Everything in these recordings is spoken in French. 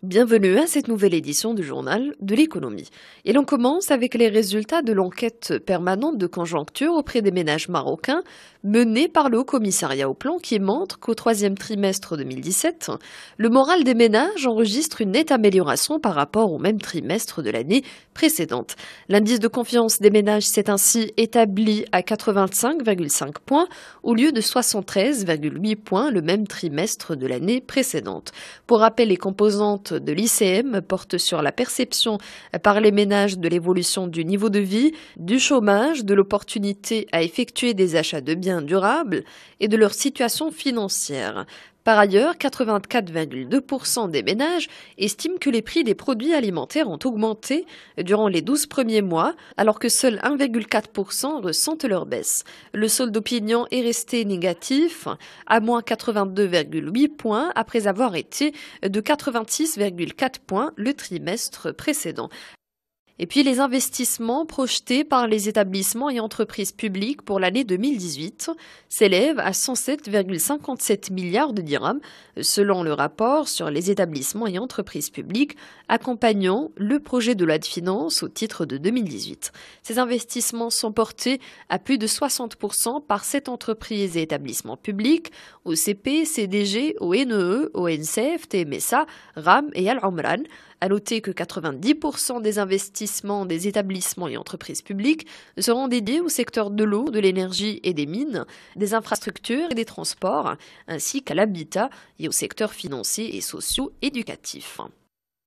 Bienvenue à cette nouvelle édition du journal de l'économie. Et l'on commence avec les résultats de l'enquête permanente de conjoncture auprès des ménages marocains menée par le Haut Commissariat au Plan qui montre qu'au troisième trimestre 2017, le moral des ménages enregistre une nette amélioration par rapport au même trimestre de l'année précédente. L'indice de confiance des ménages s'est ainsi établi à 85,5 points au lieu de 73,8 points le même trimestre de l'année précédente. Pour rappel, les composantes de l'ICM porte sur la perception par les ménages de l'évolution du niveau de vie, du chômage, de l'opportunité à effectuer des achats de biens durables et de leur situation financière. Par ailleurs, 84,2% des ménages estiment que les prix des produits alimentaires ont augmenté durant les 12 premiers mois, alors que seuls 1,4% ressentent leur baisse. Le solde d'opinion est resté négatif, à moins 82,8 points, après avoir été de 86,4 points le trimestre précédent. Et puis les investissements projetés par les établissements et entreprises publiques pour l'année 2018 s'élèvent à 107,57 milliards de dirhams, selon le rapport sur les établissements et entreprises publiques accompagnant le projet de loi de finances au titre de 2018. Ces investissements sont portés à plus de 60% par 7 entreprises et établissements publics, OCP, CDG, ONE, ONCF, TMSA, RAM et Al-Omran. À noter que 90% des investissements des établissements et entreprises publiques seront dédiés au secteur de l'eau, de l'énergie et des mines, des infrastructures et des transports, ainsi qu'à l'habitat et au secteur financier et socio-éducatif.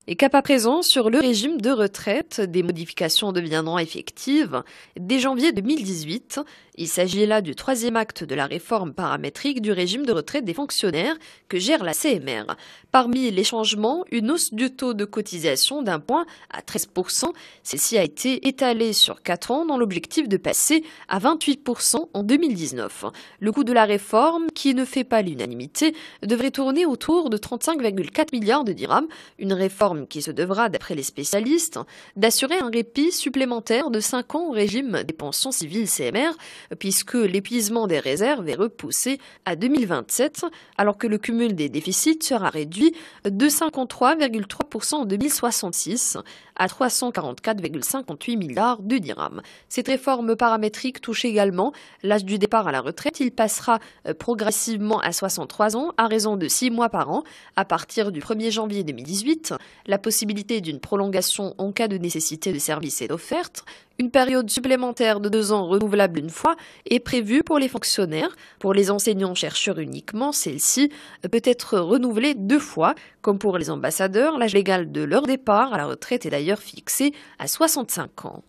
Et cap à présent sur le régime de retraite, des modifications deviendront effectives dès janvier 2018. Il s'agit là du troisième acte de la réforme paramétrique du régime de retraite des fonctionnaires que gère la CMR. Parmi les changements, une hausse du taux de cotisation d'un point à 13%. Celle-ci a été étalée sur 4 ans dans l'objectif de passer à 28% en 2019. Le coût de la réforme, qui ne fait pas l'unanimité, devrait tourner autour de 35,4 milliards de dirhams, une réforme qui se devra, d'après les spécialistes, d'assurer un répit supplémentaire de 5 ans au régime des pensions civiles CMR, puisque l'épuisement des réserves est repoussé à 2027, alors que le cumul des déficits sera réduit de 53,3% en 2066 à 344,58 milliards de dirhams. Cette réforme paramétrique touche également l'âge du départ à la retraite. Il passera progressivement à 63 ans à raison de 6 mois par an à partir du 1er janvier 2018. La possibilité d'une prolongation en cas de nécessité de service est offerte. Une période supplémentaire de 2 ans renouvelable une fois est prévue pour les fonctionnaires. Pour les enseignants-chercheurs uniquement, celle-ci peut être renouvelée 2 fois. Comme pour les ambassadeurs, l'âge légal de leur départ à la retraite est d'ailleurs fixé à 65 ans.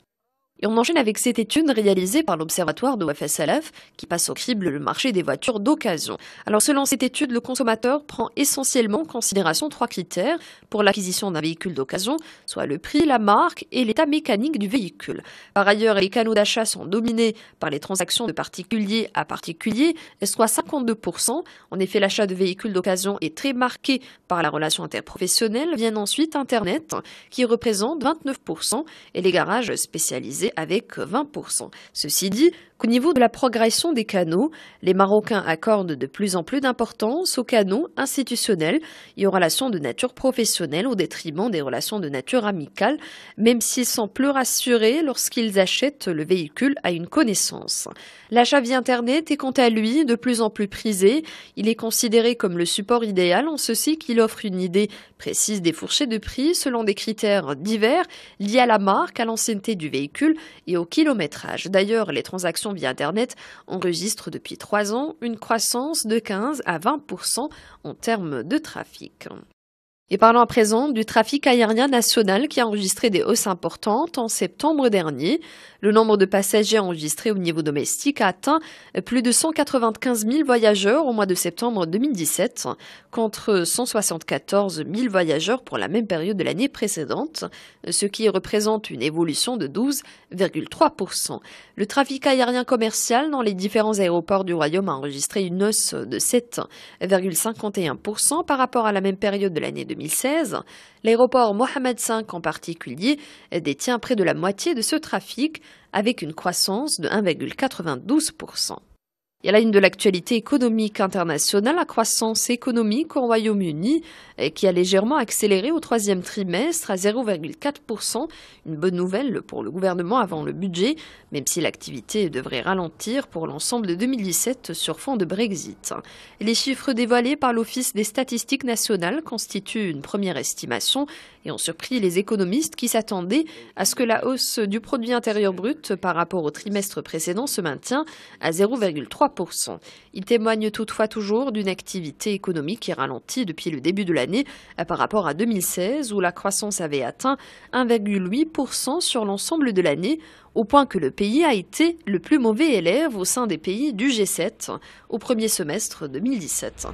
Et on enchaîne avec cette étude réalisée par l'Observatoire de Wafa Salaf qui passe au crible le marché des voitures d'occasion. Alors selon cette étude, le consommateur prend essentiellement en considération 3 critères pour l'acquisition d'un véhicule d'occasion, soit le prix, la marque et l'état mécanique du véhicule. Par ailleurs, les canaux d'achat sont dominés par les transactions de particulier à particulier, soit 52%. En effet, l'achat de véhicules d'occasion est très marqué par la relation interprofessionnelle. Viennent ensuite Internet qui représente 29% et les garages spécialisés avec 20%. Ceci dit, qu'au niveau de la progression des canaux, les Marocains accordent de plus en plus d'importance aux canaux institutionnels et aux relations de nature professionnelle au détriment des relations de nature amicale, même s'ils sont plus rassurés lorsqu'ils achètent le véhicule à une connaissance. L'achat via Internet est quant à lui de plus en plus prisé. Il est considéré comme le support idéal en ceci qu'il offre une idée précise des fourchettes de prix selon des critères divers liés à la marque, à l'ancienneté du véhicule et au kilométrage. D'ailleurs, les transactions via Internet enregistrent depuis 3 ans une croissance de 15 à 20% en termes de trafic. Et parlons à présent du trafic aérien national qui a enregistré des hausses importantes en septembre dernier. Le nombre de passagers enregistrés au niveau domestique a atteint plus de 195 000 voyageurs au mois de septembre 2017, contre 174 000 voyageurs pour la même période de l'année précédente, ce qui représente une évolution de 12,3%. Le trafic aérien commercial dans les différents aéroports du Royaume a enregistré une hausse de 7,51% par rapport à la même période de l'année 2016. L'aéroport Mohamed V en particulier détient près de la moitié de ce trafic avec une croissance de 1,92%. Et à la une de l'actualité économique internationale, la croissance économique au Royaume-Uni qui a légèrement accéléré au troisième trimestre à 0,4%. Une bonne nouvelle pour le gouvernement avant le budget, même si l'activité devrait ralentir pour l'ensemble de 2017 sur fond de Brexit. Et les chiffres dévoilés par l'Office des statistiques nationales constituent une première estimation et ont surpris les économistes qui s'attendaient à ce que la hausse du produit intérieur brut par rapport au trimestre précédent se maintienne à 0,3%. Il témoigne toutefois toujours d'une activité économique qui ralentit depuis le début de l'année par rapport à 2016 où la croissance avait atteint 1,8% sur l'ensemble de l'année, au point que le pays a été le plus mauvais élève au sein des pays du G7 au premier semestre 2017.